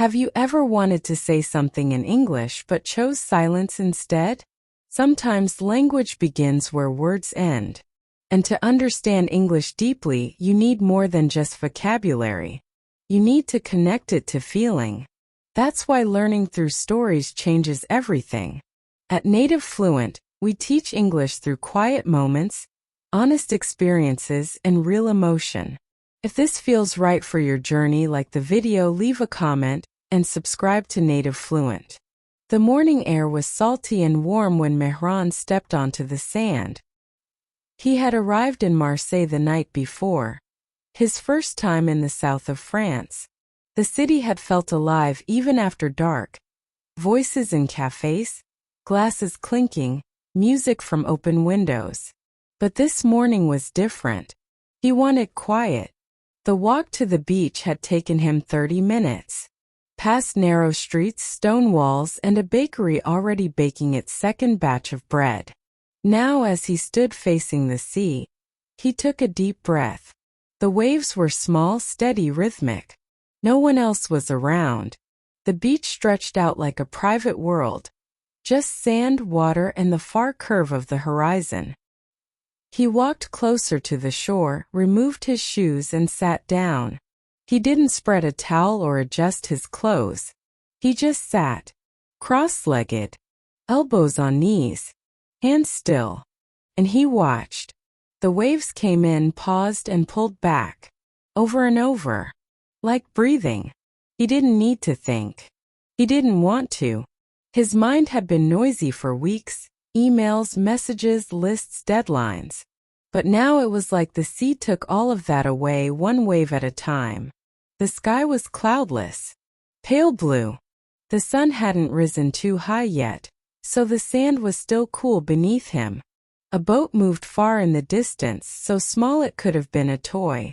Have you ever wanted to say something in English but chose silence instead? Sometimes language begins where words end. And to understand English deeply, you need more than just vocabulary. You need to connect it to feeling. That's why learning through stories changes everything. At NativeFluent, we teach English through quiet moments, honest experiences, and real emotion. If this feels right for your journey, like the video, leave a comment, and subscribe to NativeFluent. The morning air was salty and warm when Mehran stepped onto the sand. He had arrived in Marseille the night before, his first time in the south of France. The city had felt alive even after dark. Voices in cafes, glasses clinking, music from open windows. But this morning was different. He wanted quiet. The walk to the beach had taken him 30 minutes. Past narrow streets, stone walls, and a bakery already baking its second batch of bread. Now, as he stood facing the sea, he took a deep breath. The waves were small, steady, rhythmic. No one else was around. The beach stretched out like a private world. Just sand, water, and the far curve of the horizon. He walked closer to the shore, removed his shoes, and sat down. He didn't spread a towel or adjust his clothes. He just sat, cross-legged, elbows on knees, hands still. And he watched. The waves came in, paused, and pulled back, over and over, like breathing. He didn't need to think. He didn't want to. His mind had been noisy for weeks, emails, messages, lists, deadlines. But now it was like the sea took all of that away, one wave at a time. The sky was cloudless, pale blue. The sun hadn't risen too high yet, so the sand was still cool beneath him. A boat moved far in the distance, so small it could have been a toy.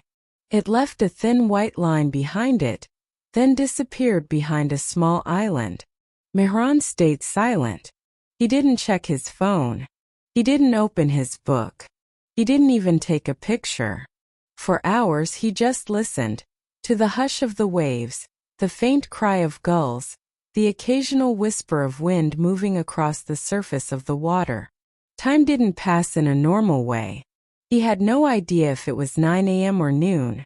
It left a thin white line behind it, then disappeared behind a small island. Mehran stayed silent. He didn't check his phone. He didn't open his book. He didn't even take a picture. For hours he just listened, to the hush of the waves, the faint cry of gulls, the occasional whisper of wind moving across the surface of the water. Time didn't pass in a normal way. He had no idea if it was 9 a.m. or noon.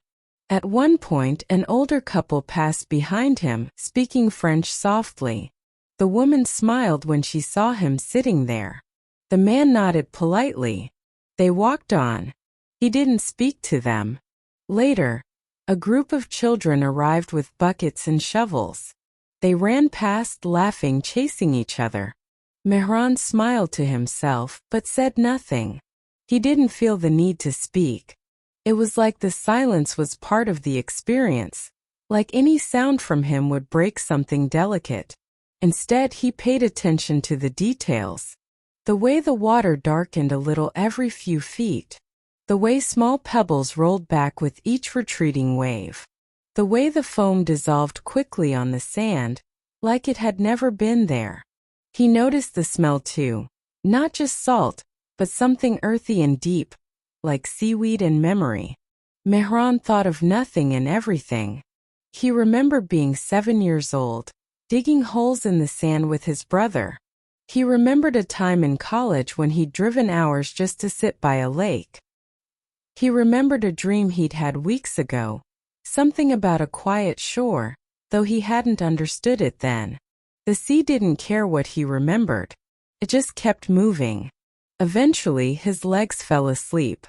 At one point, an older couple passed behind him, speaking French softly. The woman smiled when she saw him sitting there. The man nodded politely. They walked on. He didn't speak to them. Later, a group of children arrived with buckets and shovels. They ran past, laughing, chasing each other. Mehran smiled to himself, but said nothing. He didn't feel the need to speak. It was like the silence was part of the experience, like any sound from him would break something delicate. Instead, he paid attention to the details. The way the water darkened a little every few feet. The way small pebbles rolled back with each retreating wave. The way the foam dissolved quickly on the sand, like it had never been there. He noticed the smell too. Not just salt, but something earthy and deep, like seaweed and memory. Mehran thought of nothing and everything. He remembered being 7 years old, digging holes in the sand with his brother. He remembered a time in college when he'd driven hours just to sit by a lake. He remembered a dream he'd had weeks ago, something about a quiet shore, though he hadn't understood it then. The sea didn't care what he remembered. It just kept moving. Eventually, his legs fell asleep.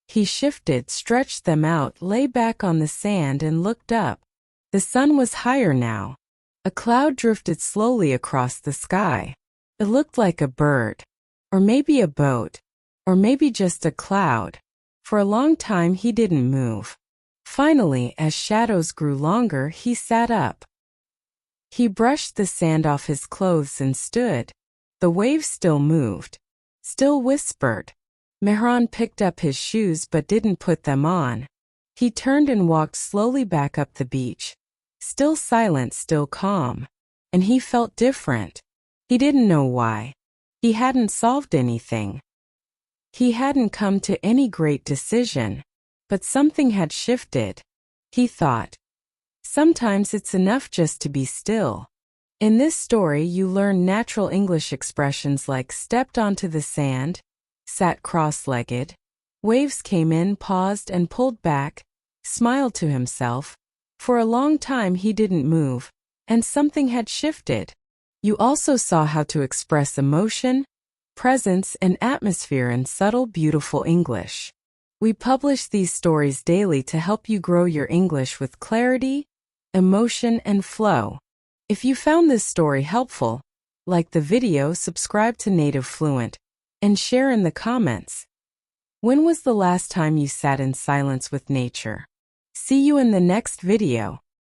He shifted, stretched them out, lay back on the sand and looked up. The sun was higher now. A cloud drifted slowly across the sky. It looked like a bird, or maybe a boat, or maybe just a cloud. For a long time he didn't move. Finally, as shadows grew longer, he sat up. He brushed the sand off his clothes and stood. The waves still moved, still whispered. Mehran picked up his shoes but didn't put them on. He turned and walked slowly back up the beach. Still silent, still calm. And he felt different. He didn't know why. He hadn't solved anything. He hadn't come to any great decision. But something had shifted. He thought. Sometimes it's enough just to be still. In this story, you learn natural English expressions like stepped onto the sand, sat cross-legged, waves came in, paused and pulled back, smiled to himself. For a long time he didn't move, and something had shifted. You also saw how to express emotion, presence, and atmosphere in subtle, beautiful English. We publish these stories daily to help you grow your English with clarity, emotion, and flow. If you found this story helpful, like the video, subscribe to NativeFluent, and share in the comments. When was the last time you sat in silence with nature? See you in the next video.